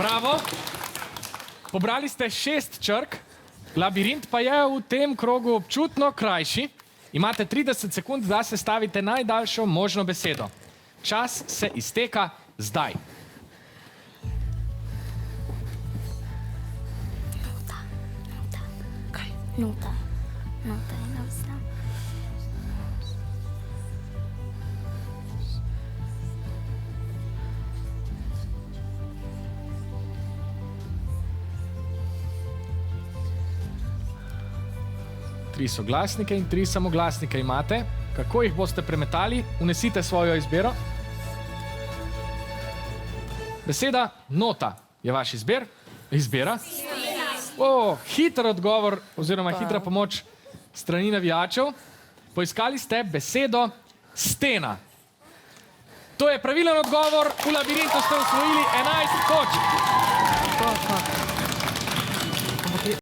Bravo. Pobrali ste 6 črk, labirint pa je v tem krogu občutno krajši. Imate 30 sekund, da sestavite najdaljšo možno besedo. Čas se izteka zdaj. Nota. Nota je navzna. Tri soglasnike in 3 samoglasnike imate. Kako jih boste premetali? Vnesite svojo izbiro. Beseda nota je vaš izbira. Hiter odgovor oziroma hitra pomoč strani navijačev. Poiskali ste besedo stena. To je pravilen odgovor. V labirintu ste osvojili 11 točk.